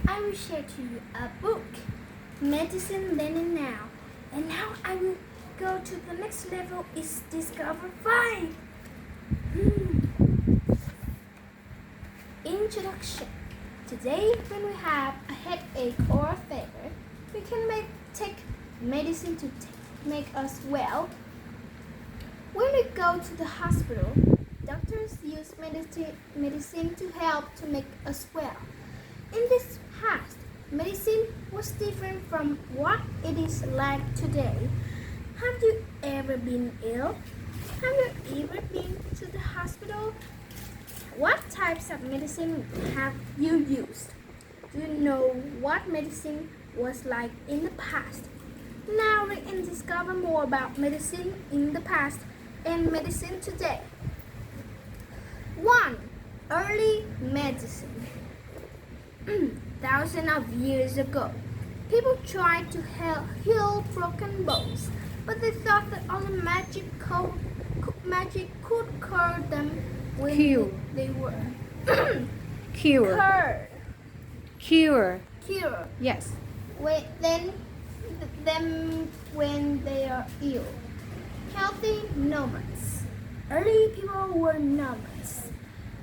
I will share to you a book, Medicine Then and Now. And now I will go to the next level is Discover 5. Introduction. Today when we have a headache or a fever, we can take medicine to make us well. When we go to the hospital, doctors use medicine to help to make us well. In this past, medicine was different from what it is like today. Have you ever been ill? Have you ever been to the hospital? What types of medicine have you used? Do you know what medicine was like in the past? Now we can discover more about medicine in the past and medicine today. 1. Early medicine. Thousands of years ago, people tried to heal broken bones, but they thought that only magic could cure them when they were Cure. Yes. Then when they are ill. Healthy nomads. Early people were nomads.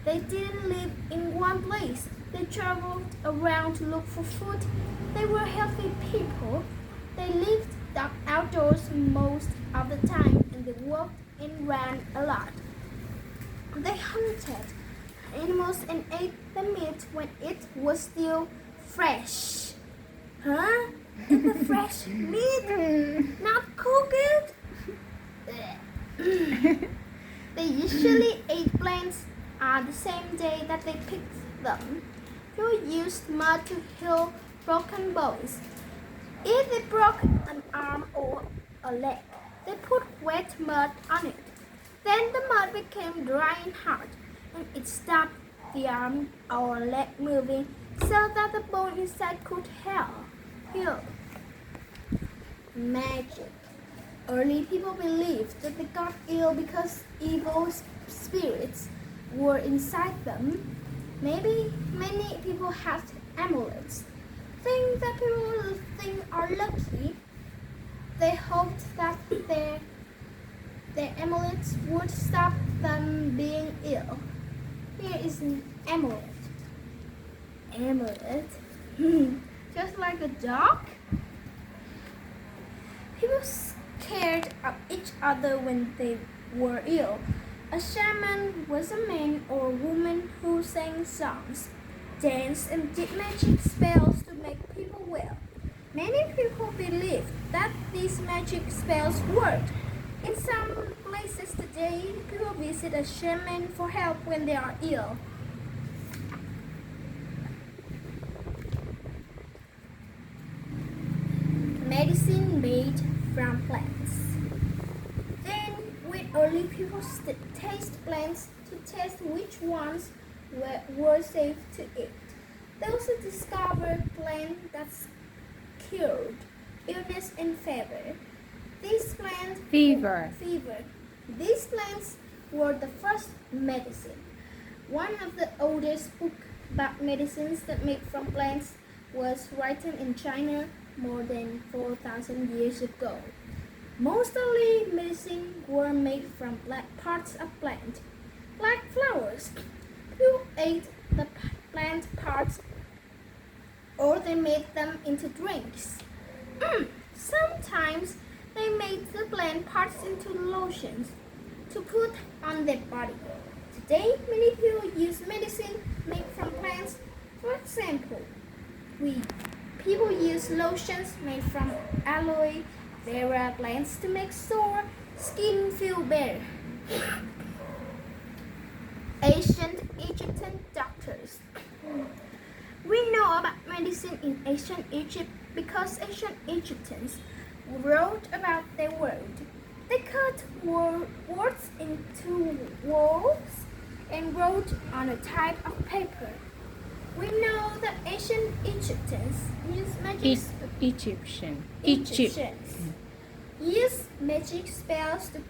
They didn't live in one place. They traveled around to look for food. They were healthy people. They lived outdoors most of the time and they walked and ran a lot. They hunted animals and ate the meat when it was still fresh. Huh? Eat the fresh meat? Not cook it? They usually ate plants on the same day that they picked them. People used mud to heal broken bones. If they broke an arm or a leg, they put wet mud on it. Then the mud became dry and hard, and it stopped the arm or leg moving so that the bone inside could heal. Magic. Early people believed that they got ill because evil spirits were inside them. Maybe many people had amulets. Things that people think are lucky. They hoped that their amulets would stop them being ill. Here is an amulet. Amulet? Just like a dog? People scared of each other when they were ill. A shaman was a man or woman who sang songs, danced, and did magic spells to make people well. Many people believe that these magic spells worked. In some places today, people visit a shaman for help when they are ill. Medicine made from plants. Early people taste plants to test which ones were safe to eat. They also discovered plants that cured illness and fever. These plants were the first medicine. One of the oldest books about medicines that made from plants was written in China more than 4,000 years ago. Most early medicine were made from parts of plant, like flowers. People ate the plant parts or they made them into drinks. Sometimes they made the plant parts into lotions to put on their body. Today, many people use medicine made from plants. For example, people use lotions made from aloe vera plants to make sore skin feel better. Ancient Egyptian doctors. We know about medicine in ancient Egypt because ancient Egyptians wrote about their world. They cut words into walls and wrote on a type of paper. We know that ancient Egyptians used magic used magic spells to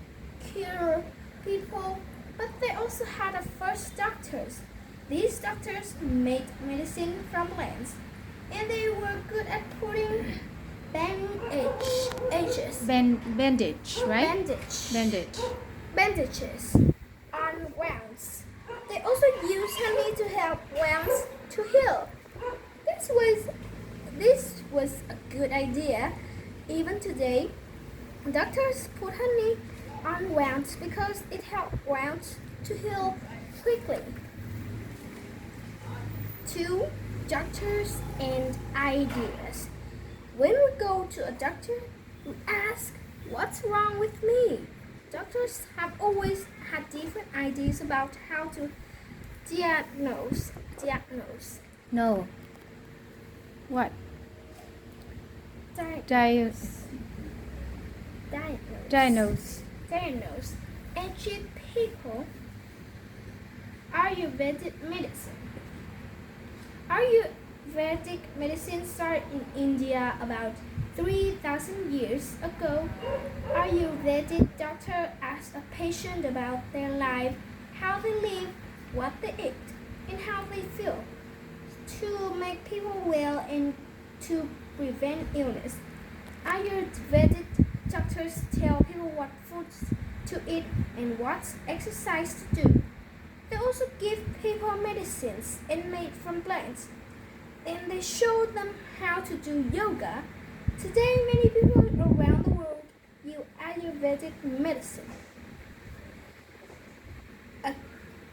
cure people, but they also had a first doctors. These doctors made medicine from plants. and they were good at putting bandages. Bandage, right? Bandage. Bandages on wounds. They also used honey to help wounds to heal. This was a good idea. Even today, doctors put honey on wounds because it helped wounds to heal quickly. 2. Doctors and ideas. When we go to a doctor, we ask, "What's wrong with me?" Doctors have always had different ideas about how to diagnose. No. What? Diagnose. Diagnose. And treat people. Ayurvedic medicine. Ayurvedic medicine started in India about 3,000 years ago. Ayurvedic doctor asked a patient about their life, how they live, what they eat, and how they feel, to make people well and to prevent illness. Ayurvedic doctors tell people what foods to eat and what exercise to do. They also give people medicines and made from plants, and they show them how to do yoga. Today, many people around the world use Ayurvedic medicine.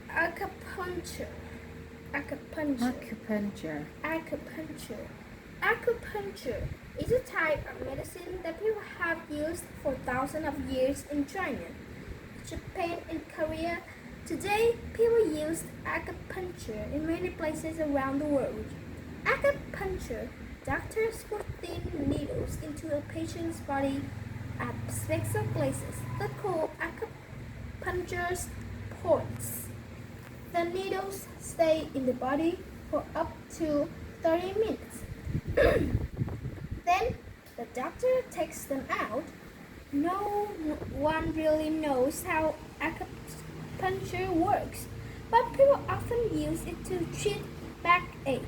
Acupuncture. Acupuncture is a type of medicine that people have used for thousands of years in China, Japan, and Korea. Today, people use acupuncture in many places around the world. Acupuncture, doctors put thin needles into a patient's body at specific places that called acupuncture points. The needles stay in the body for up to 30 minutes. Then the doctor takes them out. No one really knows how acupuncture works, but people often use it to treat backache,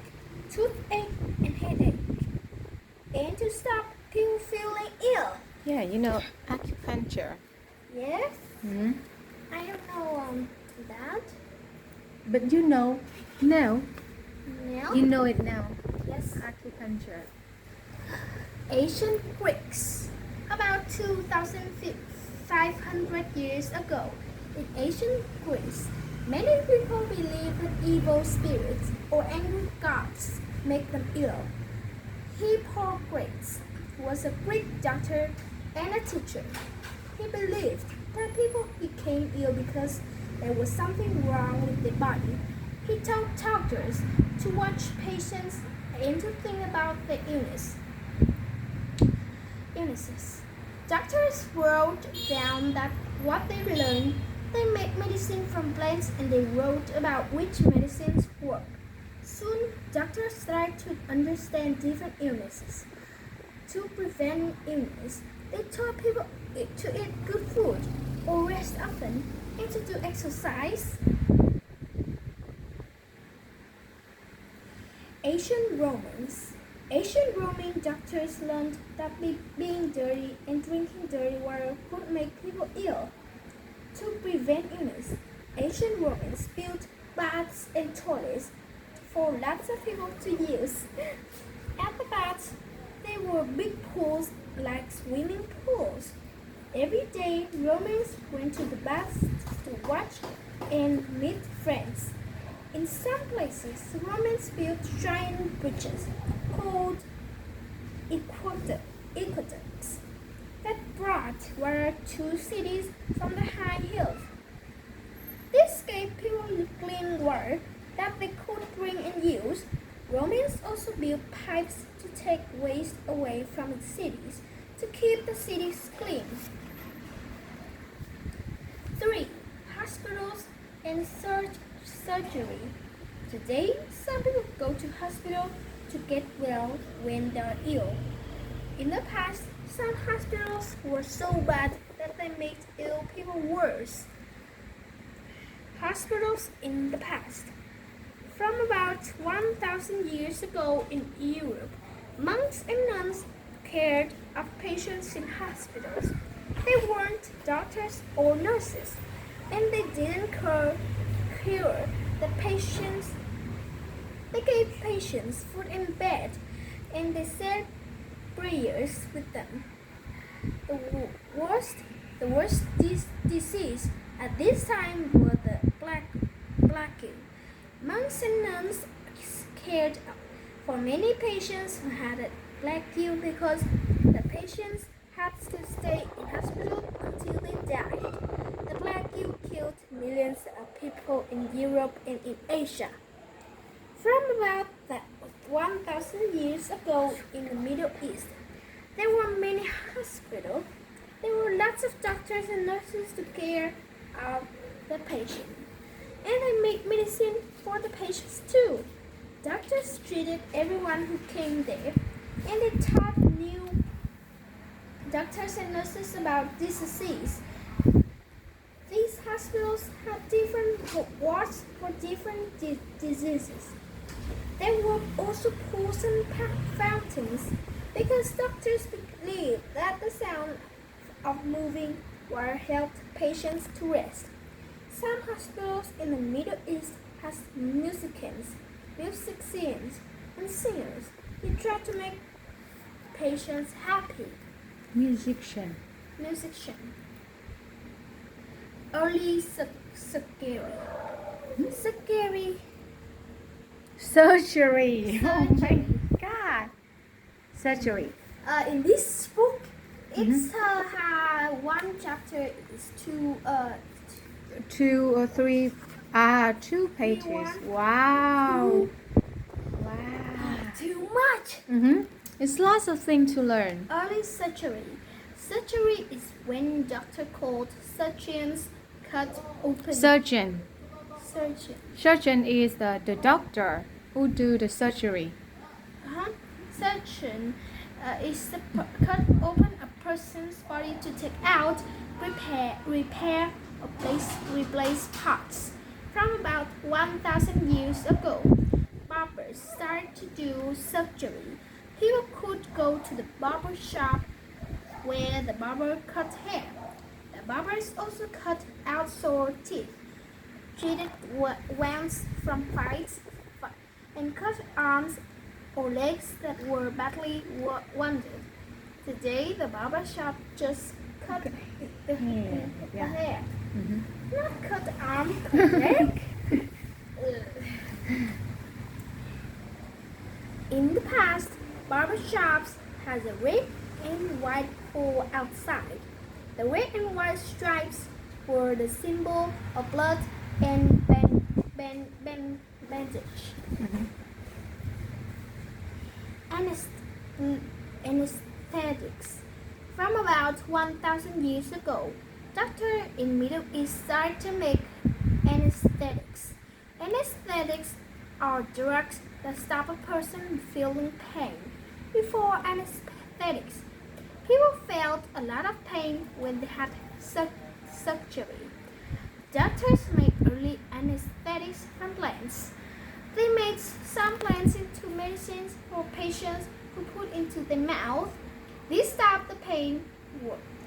toothache, and headache, and to stop people feeling ill. Yeah, you know acupuncture. Yes? Hmm? I don't know that. But you know now. No? You know it now. Yes. Acupuncture. Ancient Greeks. About 2,500 years ago, in ancient Greece, many people believed that evil spirits or angry gods make them ill. Hippocrates was a Greek doctor and a teacher. He believed that people became ill because there was something wrong with their body. He told doctors to watch patients and to think about their illnesses. Doctors wrote down that what they learned. They made medicine from plants and they wrote about which medicines work. Soon, doctors tried to understand different illnesses. To prevent illness, they taught people to eat good food or rest often and to do exercise. Ancient Roman doctors learned that being dirty and drinking dirty water could make people ill. To prevent illness, ancient Romans built baths and toilets for lots of people to use. At the baths, there were big pools like swimming pools. Every day, Romans went to the baths to watch and meet friends. In some places, Romans built giant bridges called aqueducts that brought water to cities from the high hills. This gave people clean water that they could bring and use. Romans also built pipes to take waste away from the cities to keep the cities clean. 3. Hospitals and surgery. Today, some people go to hospital to get well when they're ill. In the past, some hospitals were so bad that they made ill people worse. Hospitals in the past. From about 1,000 1,000 years ago in Europe, monks and nuns cared of patients in hospitals. They weren't doctors or nurses, and they didn't cure the patients. They gave patients food in bed, and they said prayers with them. The worst disease at this time was the plague. Monks and nuns cared for many patients who had a plague because the patients had to stay in hospital until they died. The plague killed millions of people in Europe and in Asia. From about 1,000 years ago in the Middle East, there were many hospitals. There were lots of doctors and nurses to care of the patient. And they made medicine for the patients too. Doctors treated everyone who came there, and they taught new doctors and nurses about this disease. These hospitals had different wards for different diseases. There were also pools and fountains because doctors believed that the sound of moving water helped patients to rest. Some hospitals in the Middle East has musicians, and singers. They try to make patients happy. Musician. Early surgery. Surgery. Oh my God. Surgery. In this book, it's one chapter is Two or three. Two pages. Wow. Wow. too much. It's lots of things to learn. Early surgery. Surgery is when doctor called surgeons cut open. Surgeon. Surgeon. Surgeon is the doctor who do the surgery. Surgeon is the cut open a person's body to take out, repair, or replace parts. From about 1,000 years ago, barbers started to do surgery. People could go to the barber shop where the barber cut hair. The barbers also cut out sore teeth, treated wounds from fights, and cut arms or legs that were badly wounded. Today, the barber shop just cut the hair, not cut the arm or leg. In the past, barber shops had a red and white pole outside. The red and white stripes were the symbol of blood and bandage. Anesthetics. From about 1,000 years ago, doctors in Middle East started to make anesthetics. Anesthetics are drugs that stop a person feeling pain. Before anesthetics, people felt a lot of pain when they had surgery. Doctors made early anesthetics from plants. They made some plants into medicines for patients who put into the mouth. This stopped the pain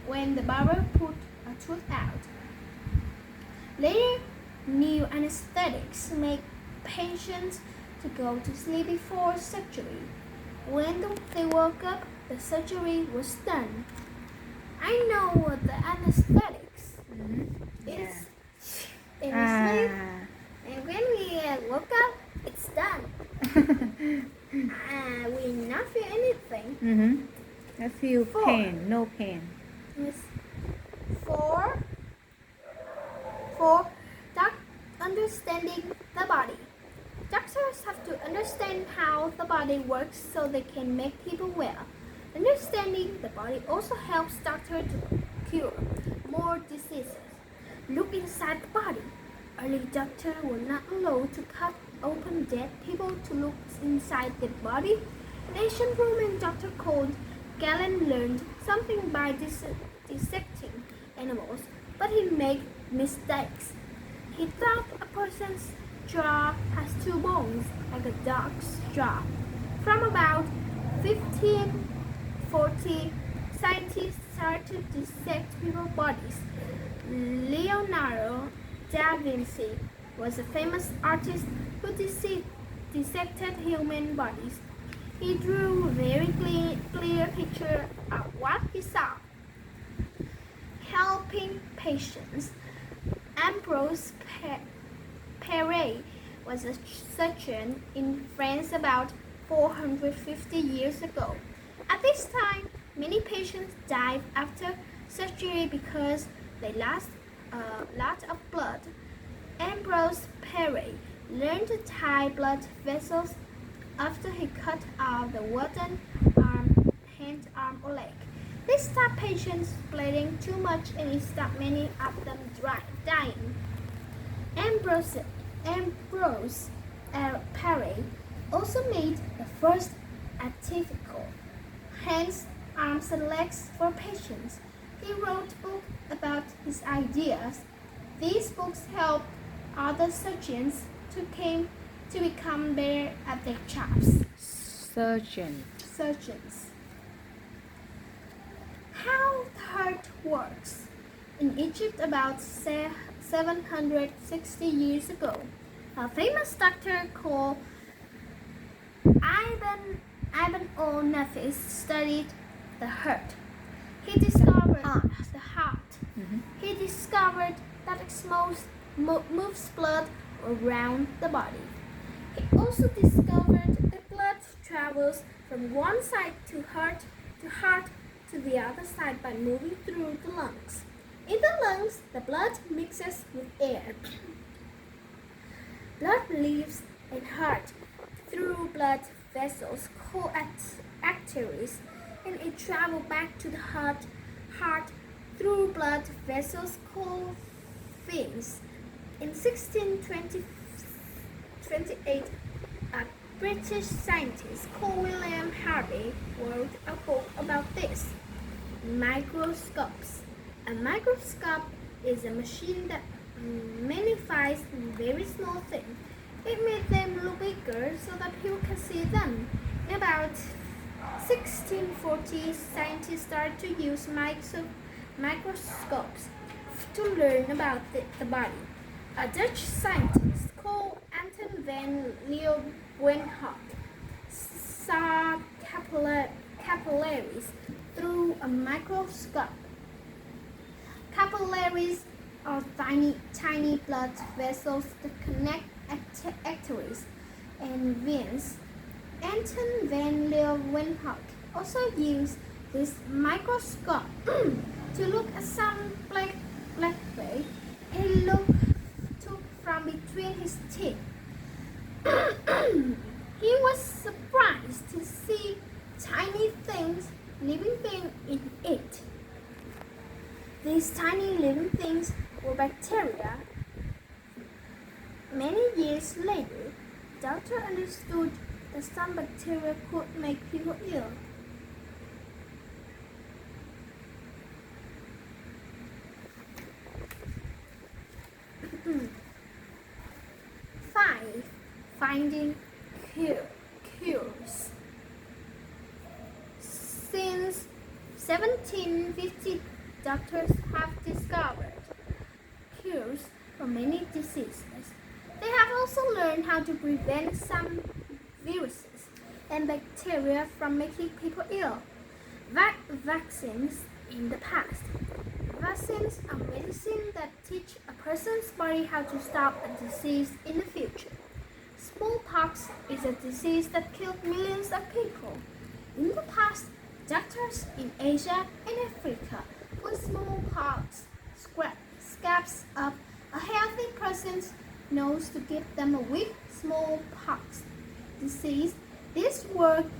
when the barber put a tooth out. Later, new anesthetics make patients to go to sleep before surgery. When they woke up, the surgery was done. I know what the anesthetics is. In sleep, and when we woke up, it's done. We not feel anything. I feel pain, no pain. Yes. For understanding the body. Doctors have to understand how the body works so they can make people well. Understanding the body also helps doctors to cure more diseases. Look inside the body. Early doctors were not allowed to cut open dead people to look inside their body. An ancient Roman doctor called Galen learned something by dissecting animals, but he made mistakes. He thought a person's jaw has two bones, like a dog's jaw. From about 1540, scientists started to dissect people's bodies. Leonardo da Vinci was a famous artist who dissected human bodies. He drew a very clear picture of what he saw. Helping patients, Ambrose Paré was a surgeon in France about 450 years ago. At this time, many patients died after surgery because they lost a lot of blood. Ambrose Paré learned to tie blood vessels after he cut off the wooden arm, hand, arm, or leg. This stopped patients bleeding too much and it stopped many of them dying. Ambrose Paré also made the first artificial hands, arms, and legs for patients. He wrote books about his ideas. These books helped other surgeons to become better at their jobs. Surgeons. How the heart works. In Egypt about 760 years ago, a famous doctor called Ibn al-Nafis studied the heart. He discovered the heart. He discovered that it moves blood around the body. He also discovered that blood travels from one side to heart to the other side by moving through the lungs. In the lungs, the blood mixes with air. Blood leaves in heart through blood vessels called arteries, and it travels back to the heart through blood vessels called veins. In 1628, a British scientist called William Harvey wrote a book about this. Microscopes. A microscope is a machine that magnifies very small things. It made them look bigger so that people can see them. In about 1640, scientists started to use microscopes to learn about the body. A Dutch scientist called Anton van Leeuwenhoek saw capillaries through a microscope. Capillaries are tiny blood vessels that connect arteries and veins. Anton van Leeuwenhoek also used this microscope to look at some blackberry he took from between his teeth. He was surprised to see tiny things, living things in it. These tiny living things were bacteria. Many years later, the doctor understood that some bacteria could make people ill. Finding cures. Since 1750, doctors have discovered cures for many diseases. They have also learned how to prevent some viruses and bacteria from making people ill. Vaccines in the past. Vaccines are medicine that teach a person's body how to stop a disease in the future. Smallpox is a disease that killed millions of people. In the past, doctors in Asia and Africa put smallpox scabs up a healthy person's nose to give them a weak smallpox disease. This worked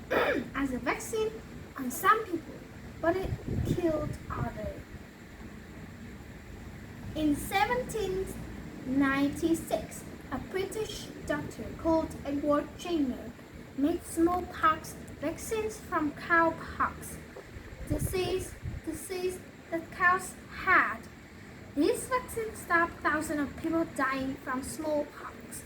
as a vaccine on some people, but it killed others. In 1796, a British doctor called Edward Jenner made smallpox vaccines from cowpox, disease that cows had. These vaccines stopped thousands of people dying from smallpox.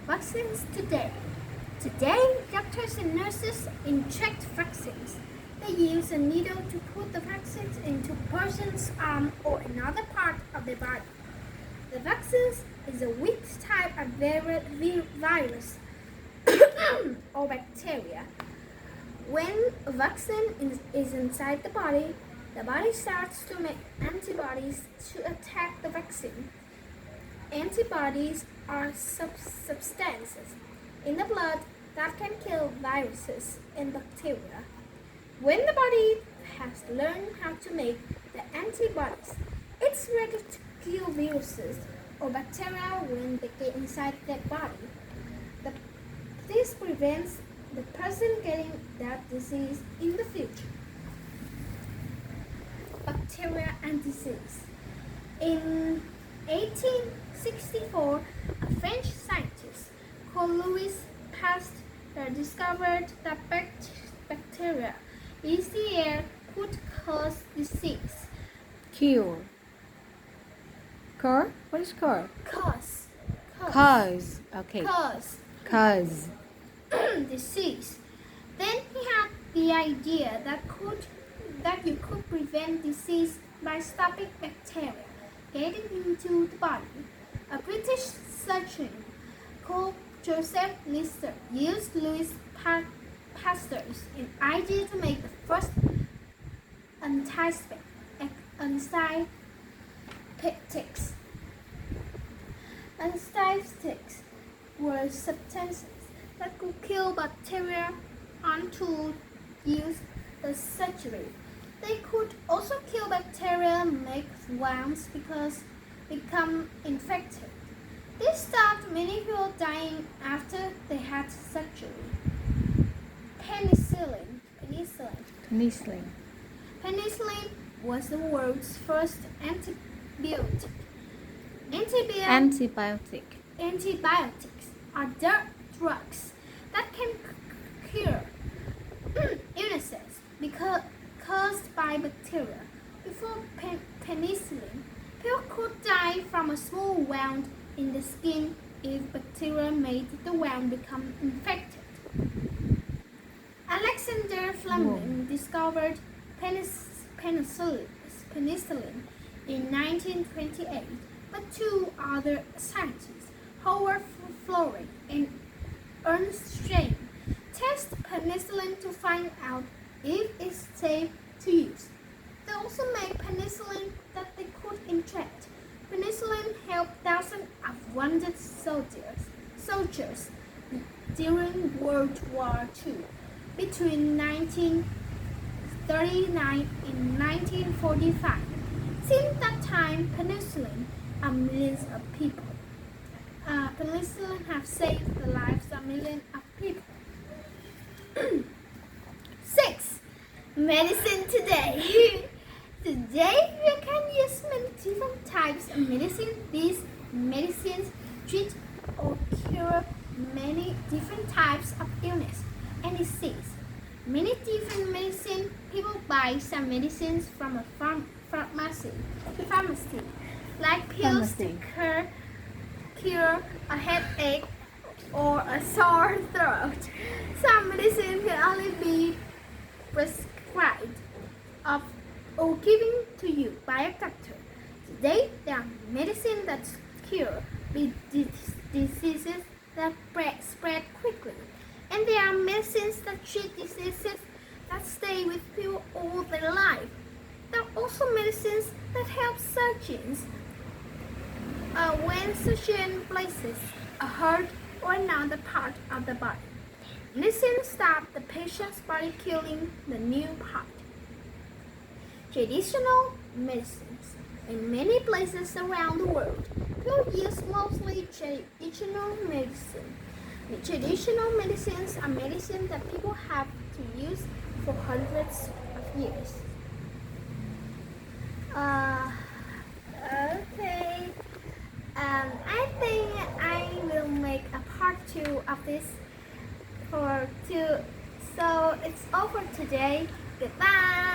Vaccines today. Today, doctors and nurses inject vaccines. They use a needle to put the vaccines into a person's arm or another part of their body. The vaccines is a weak type of virus or bacteria. When a vaccine is inside the body starts to make antibodies to attack the vaccine. Antibodies are substances in the blood that can kill viruses and bacteria. When the body has learned how to make the antibodies, it's ready to kill viruses or bacteria when they get inside their body. This prevents the person getting that disease in the future. Bacteria and disease. In 1864, a French scientist called Louis Pasteur discovered that bacteria in the air could cause disease. Cure. Cure? What is cure? Cause. Cause. Okay. Cause. Disease. Then he had the idea that you could prevent disease by stopping bacteria getting into the body. A British surgeon called Joseph Lister used Louis Pasteur's idea to make the first antiseptics. Antiseptics were substances that could kill bacteria until used in surgery. They could also kill bacteria and make wounds become infected. This stopped many people dying after they had surgery. Penicillin. Penicillin was the world's first antibiotic. Antibiotics are drugs that can cure illnesses caused by bacteria. Before penicillin, people could die from a small wound in the skin if bacteria made the wound become infected. Alexander Fleming discovered penicillin in 1928, but two other scientists, Howard Florey and Ernst Strain, tested penicillin to find out if it's safe to use. They also made penicillin that they could inject. Penicillin helped thousands of wounded soldiers during World War II. Between 1939 and 1945. Since that time, penicillin millions of people. Penicillin have saved the lives of millions of people. 6. Medicine today. Today, we can use many different types of medicine. These medicines treat or cure many different types of illness and disease. Many different medicine. People buy some medicines from a pharmacy, like pills to cure a headache or a sore throat. Some medicine can only be prescribed or given to you by a doctor. Today, there are medicines that cure diseases that spread quickly. And there are medicines that treat diseases that stay with people all their life. There are also medicines that help surgeons when surgeon places a hurt or another part of the body. Medicine stops the patient's body killing the new part. Traditional medicines. In many places around the world, people use mostly traditional medicine. The traditional medicines are medicine that people have to use for hundreds of years. Okay. I think I will make a part 2 of this for 2. So it's over today. Goodbye.